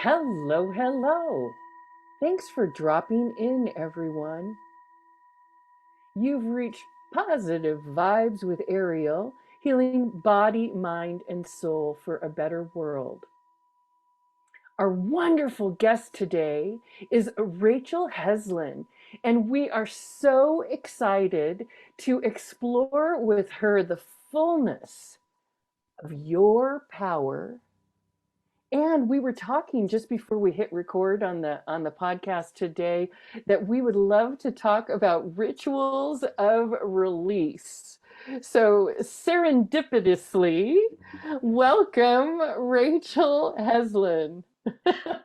Hello, hello. Thanks for dropping in, everyone. You've reached Positive Vibes with Ariel, healing body, mind, and soul for a better world. Our wonderful guest today is Rachel Heslin, and we are so excited to explore with her the fullness of your power. And we were talking just before we hit record on the podcast today that we would love to talk about rituals of release. So serendipitously, welcome Rachel Heslin.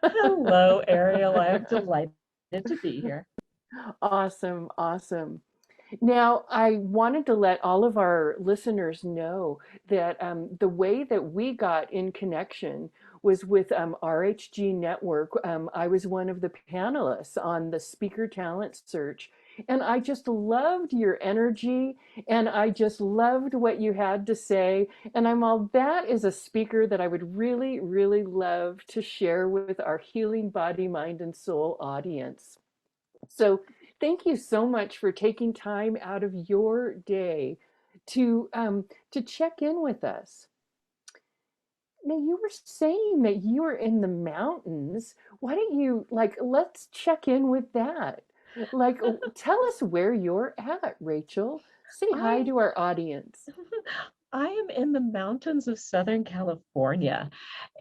Hello, Ariel. I am delighted to be here. Awesome, awesome. Now, I wanted to let all of our listeners know that the way that we got in connection was with RHG Network. I was one of the panelists on the Speaker Talent Search, and I just loved your energy, and I just loved what you had to say. And I'm all, that is a speaker that I would really, really love to share with our healing body, mind, and soul audience. So thank you so much for taking time out of your day to check in with us. Now you were saying that you were in the mountains. Why don't you let's check in with that? Tell us where you're at, Rachel. Say hi I to our audience. I am in the mountains of Southern California,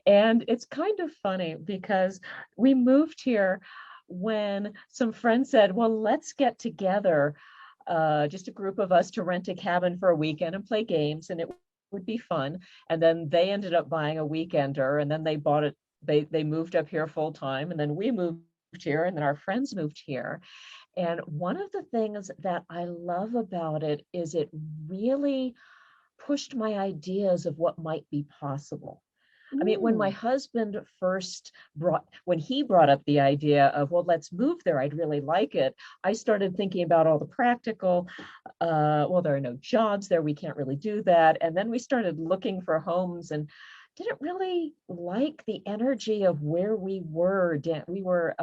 and it's kind of funny because we moved here when some friends said, "Well, let's get together, just a group of us to rent a cabin for a weekend and play games, and it would be fun." And then they ended up buying a weekender, and then they bought it. They moved up here full time, and then we moved here, and then our friends moved here. And one of the things that I love about it is it really pushed my ideas of what might be possible. I mean, when my Mm, husband when he brought up the idea of, well, let's move there, I'd really like it. I started thinking about all the practical, well, there are no jobs there, we can't really do that. And then we started looking for homes and didn't really like the energy of where we were. We were,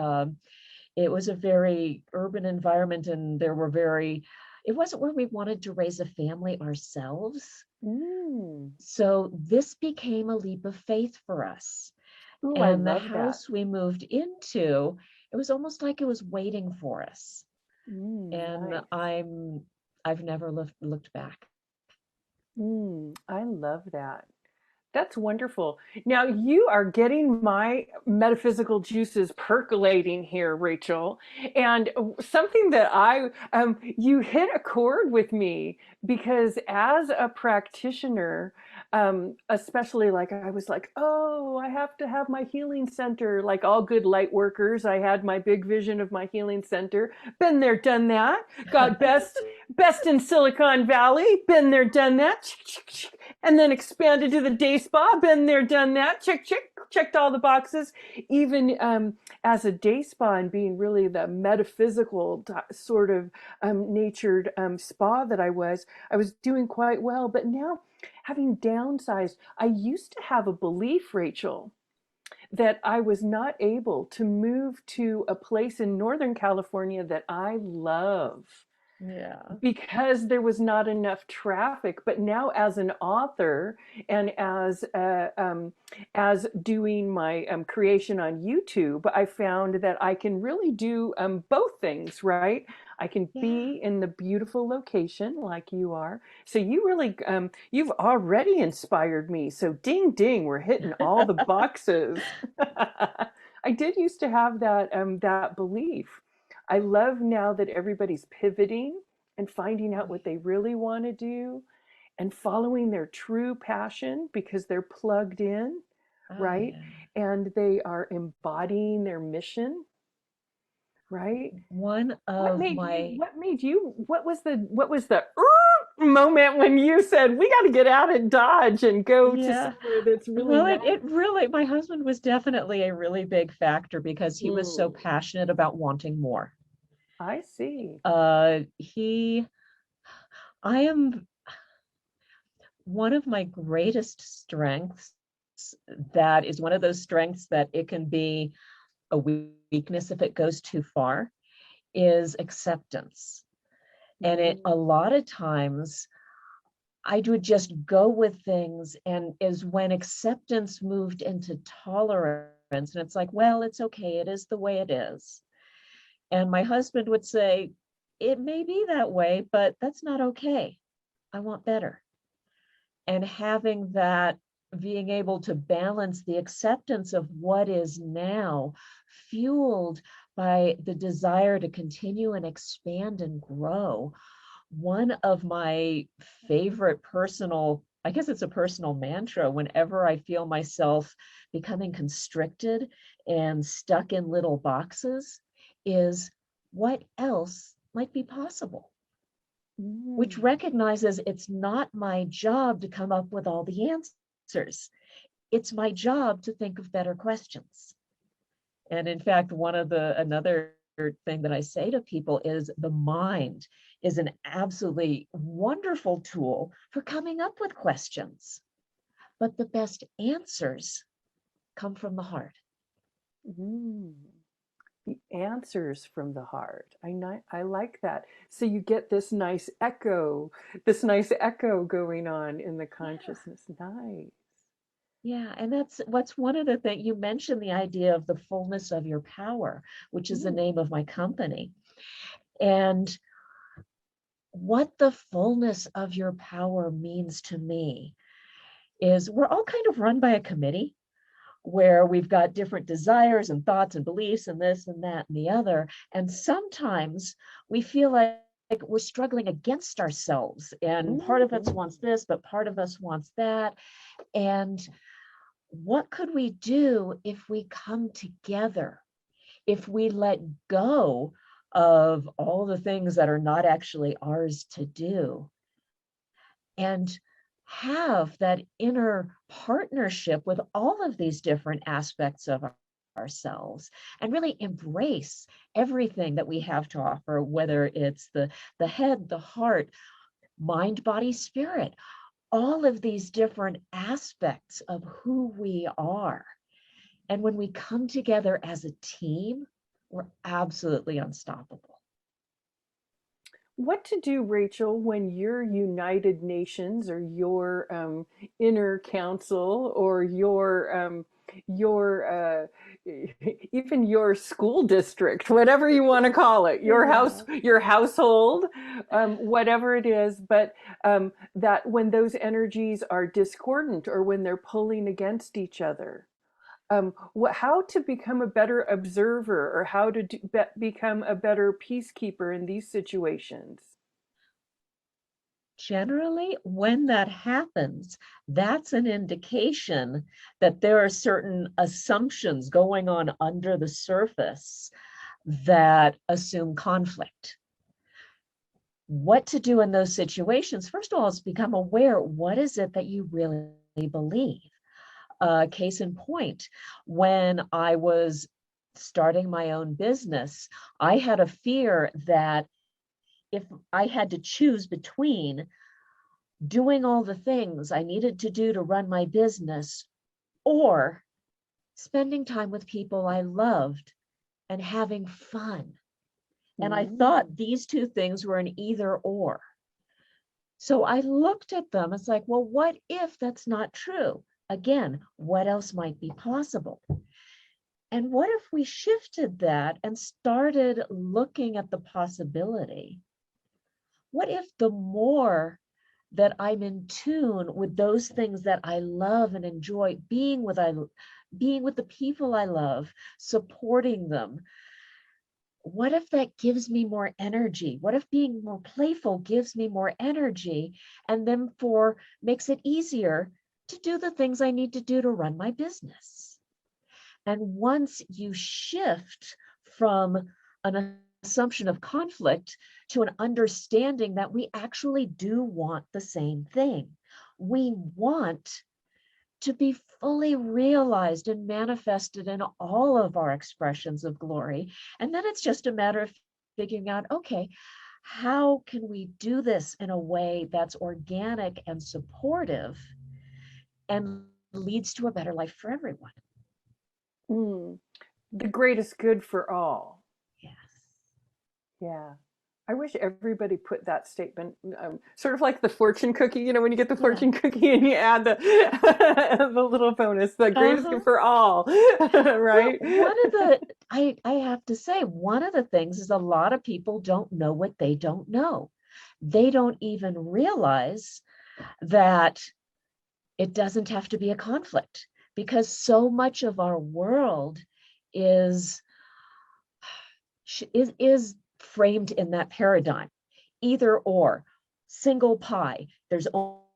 it was a very urban environment, and it wasn't where we wanted to raise a family ourselves. mm. So this became a leap of faith for us. Ooh, I And the love that. house we moved into, it was almost like it was waiting for us. And Nice. I've never looked back. I love that. That's wonderful. Now you are getting my metaphysical juices percolating here, Rachel. And something that you hit a chord with me because as a practitioner, especially like I was like, oh, I have to have my healing center. Like all good light workers, I had my big vision of my healing center. Been there, done that. Got best in Silicon Valley. Been there, done that, and then expanded to the day spa. Been there, done that. Checked all the boxes. Even as a day spa and being really the metaphysical sort of natured spa that I was doing quite well. But now, having downsized, I used to have a belief, Rachel, that I was not able to move to a place in Northern California that I love Yeah. because there was not enough traffic. But now, as an author and as doing my creation on YouTube, I found that I can really do both things. Right? I can Yeah. be in the beautiful location like you are. So you really you've already inspired me. So ding ding, we're hitting all the boxes. I did used to have that belief. I love now that everybody's pivoting and finding out what they really want to do and following their true passion because they're plugged in, Oh, right? yeah. And they are embodying their mission, right? One of my What was the moment when you said we got to get out and Dodge and go to Yeah. somewhere that's really Well, nice? it really, my husband was definitely a really big factor because he was so Mm, passionate about wanting more. I see. He, I am one of my greatest strengths that is one of those strengths that it can be a weakness if it goes too far, is acceptance. And it a lot of times I would just go with things, and is when acceptance moved into tolerance. And it's like, well, it's okay, it is the way it is. And my husband would say, it may be that way, but that's not okay. I want better. And having that, being able to balance the acceptance of what is now, fueled by the desire to continue and expand and grow. One of my favorite personal, I guess it's a personal mantra, whenever I feel myself becoming constricted and stuck in little boxes, is what else might be possible? Which recognizes it's not my job to come up with all the answers. It's my job to think of better questions. And in fact, another thing that I say to people is the mind is an absolutely wonderful tool for coming up with questions, but the best answers come from the heart. The answers from the heart. I like that. So you get this nice echo going on in the consciousness. Yeah. Nice. Yeah, and that's what's one of the things you mentioned, the idea of the fullness of your power, which is the name of my company. And what the fullness of your power means to me is we're all kind of run by a committee where we've got different desires and thoughts and beliefs and this and that and the other. And sometimes we feel like we're struggling against ourselves, and part of us wants this, but part of us wants that. And what could we do if we come together, if we let go of all the things that are not actually ours to do, and have that inner partnership with all of these different aspects of ourselves, and really embrace everything that we have to offer, whether it's the head, the heart, mind, body, spirit, all of these different aspects of who we are. And when we come together as a team, we're absolutely unstoppable. What to do, Rachel, when your United Nations or your inner council or your even your school district, whatever you want to call it, your house, your household, whatever it is, but that when those energies are discordant or when they're pulling against each other, how to become a better observer or how to become a better peacekeeper in these situations. Generally, when that happens, that's an indication that there are certain assumptions going on under the surface that assume conflict. What to do in those situations? First of all, is become aware, what is it that you really believe? Case in point, when I was starting my own business, I had a fear that if I had to choose between doing all the things I needed to do to run my business or spending time with people I loved and having fun. And I thought these two things were an either or. So I looked at them. It's like, well, what if that's not true? Again, what else might be possible? And what if we shifted that and started looking at the possibility? What if the more that I'm in tune with those things that I love and enjoy, being with the people I love, supporting them, what if that gives me more energy? What if being more playful gives me more energy, and then makes it easier to do the things I need to do to run my business? And once you shift from an assumption of conflict to an understanding that we actually do want the same thing, we want to be fully realized and manifested in all of our expressions of glory. And then it's just a matter of figuring out, okay, how can we do this in a way that's organic and supportive, and leads to a better life for everyone. Mm. The greatest good for all. Yes. Yeah. I wish everybody put that statement, sort of like the fortune cookie, when you get the Yeah. fortune cookie and you add the the little bonus, the greatest Uh-huh. good for all, Well, right? I have to say, one of the things is a lot of people don't know what they don't know. They don't even realize that it doesn't have to be a conflict, because so much of our world is is framed in that paradigm, either or, single pie, there's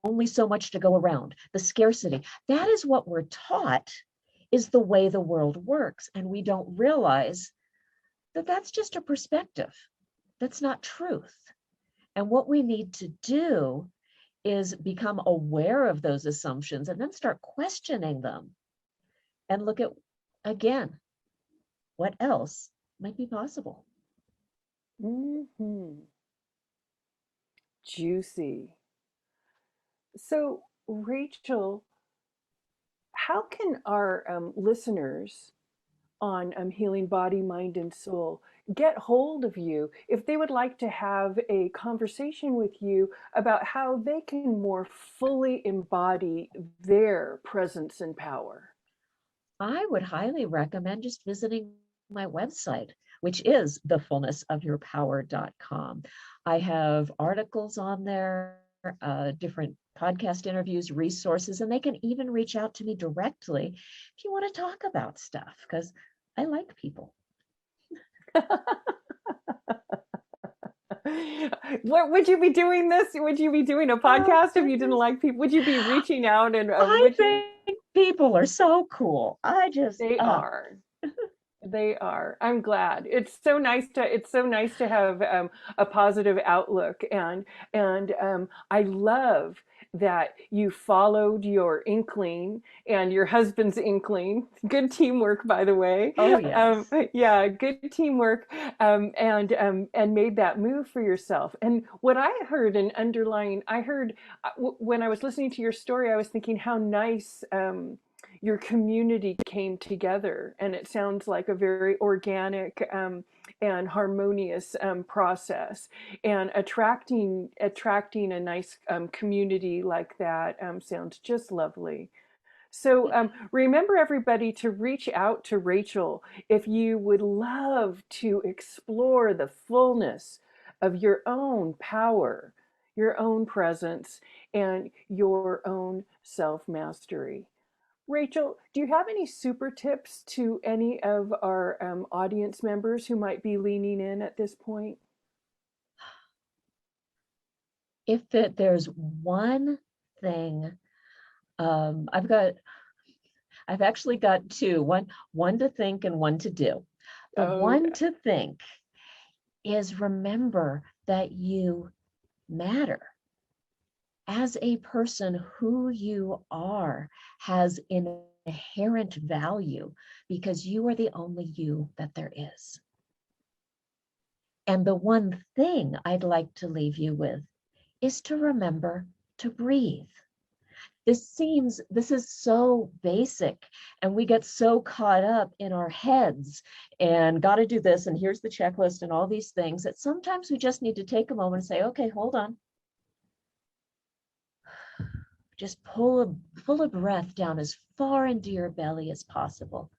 only so much to go around, the scarcity. That is what we're taught is the way the world works, and we don't realize that that's just a perspective. That's not truth. And what we need to do is become aware of those assumptions and then start questioning them and look at, again, what else might be possible. Hmm. Juicy. So, Rachel, how can our listeners on Healing Body, Mind, and Soul get hold of you if they would like to have a conversation with you about how they can more fully embody their presence and power? I would highly recommend just visiting my website, which is thefullnessofyourpower.com. I have articles on there, different podcast interviews, resources, and they can even reach out to me directly if you want to talk about stuff, because I like people. What would you be doing this? Would you be doing a Oh, podcast if you didn't goodness. like people? Would you be reaching out and I would you? think people are so cool. I just, They are. They are. I'm glad. It's so nice to have a positive outlook, and I love that you followed your inkling and your husband's inkling. Good teamwork, by the way. oh, yes. Yeah, good teamwork, and made that move for yourself. And what I heard and underlying, I heard when I was listening to your story, I was thinking how nice. Your community came together, and it sounds like a very organic and harmonious process, and attracting a nice community like that sounds just lovely. So remember, everybody, to reach out to Rachel if you would love to explore the fullness of your own power, your own presence, and your own self-mastery. Rachel, do you have any super tips to any of our audience members who might be leaning in at this point? If there's one thing, I've got I've actually got two, one to think and one to do. The Oh, one to think is remember that you matter. As a person, who you are has inherent value because you are the only you that there is. And the one thing I'd like to leave you with is to remember to breathe. This is so basic, and we get so caught up in our heads and got to do this, and here's the checklist and all these things, that sometimes we just need to take a moment and say, okay, hold on. Just pull a breath down as far into your belly as possible,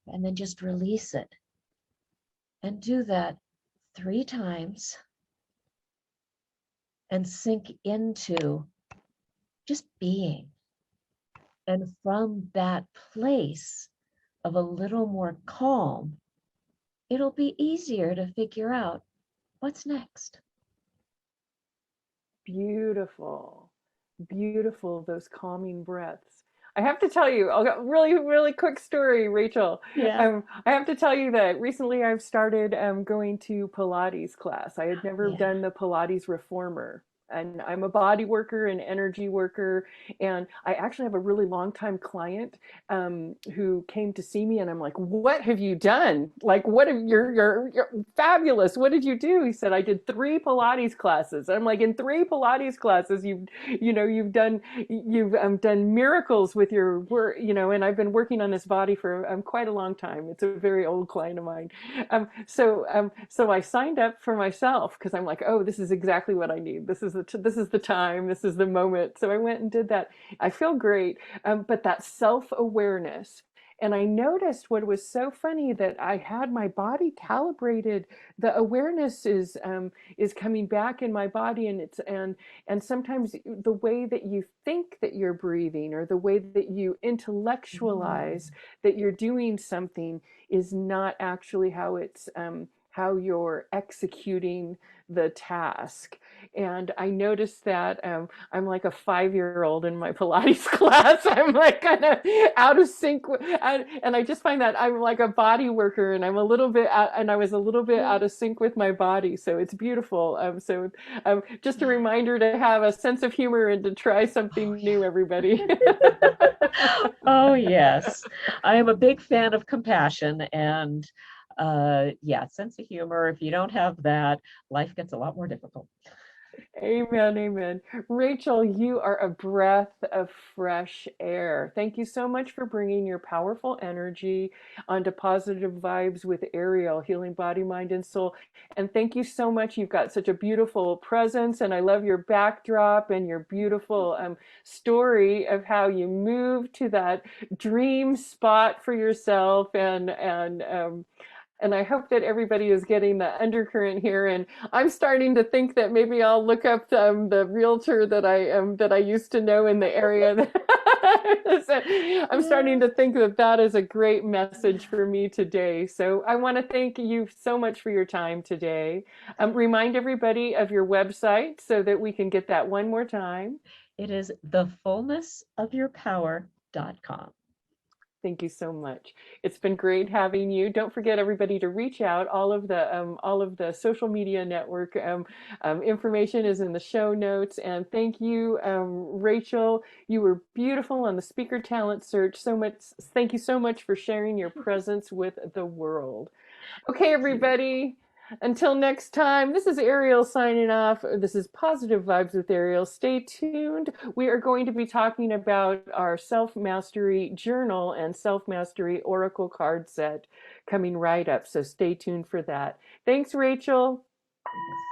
and then just release it. And do that 3 times and sink into just being. And from that place of a little more calm, it'll be easier to figure out what's next. beautiful. Beautiful, those calming breaths. I have to tell you, I'll got really, really quick story, Rachel. Yeah. I have to tell you that recently I've started going to Pilates class. I had never Yeah. done the Pilates reformer. and I'm a body worker and energy worker. And I actually have a really long time client who came to see me, and I'm like, "What have you done? Like, what have you're fabulous. What did you do?" He said, "I did 3 Pilates classes." I'm like, "In 3 Pilates classes, you've done miracles with your work, and I've been working on this body for quite a long time. It's a very old client of mine. So I signed up for myself because I'm like, oh, this is exactly what I need. This is the time. This is the moment. So I went and did that. I feel great, but that self-awareness. And I noticed what was so funny, that I had my body calibrated. The awareness is coming back in my body, and sometimes the way that you think that you're breathing, or the way that you intellectualize Mm. that you're doing something, is not actually how you're executing the task. And I noticed that I'm like a 5-year-old in my Pilates class. I'm like kind of out of sync, and I just find that I'm like a body worker, and I was a little bit Yeah. out of sync with my body. So it's beautiful. Just a reminder to have a sense of humor and to try Oh, something new, everybody. oh, yes. I am a big fan of compassion and yeah, sense of humor. If you don't have that, life gets a lot more difficult. Amen, amen. Rachel, you are a breath of fresh air. Thank you so much for bringing your powerful energy onto Positive Vibes with Ariel, healing body, mind, and soul. And thank you so much. You've got such a beautiful presence, and I love your backdrop and your beautiful story of how you moved to that dream spot for yourself, and I hope that everybody is getting the undercurrent here. And I'm starting to think that maybe I'll look up the realtor that I used to know in the area. So I'm starting Yes. to think that that is a great message for me today. So I want to thank you so much for your time today. Remind everybody of your website so that we can get that one more time. It is thefullnessofyourpower.com. Thank you so much. It's been great having you. Don't forget, everybody, to reach out. All of the social media network information is in the show notes. And thank you, Rachel. You were beautiful on the speaker talent search. So much. Thank you so much for sharing your presence with the world. Okay, Thank you. everybody. Until next time, this is Ariel signing off. This is Positive Vibes with Ariel. Stay tuned. We are going to be talking about our self mastery journal and self mastery oracle card set coming right up. So stay tuned for that. Thanks, Rachel. Yes.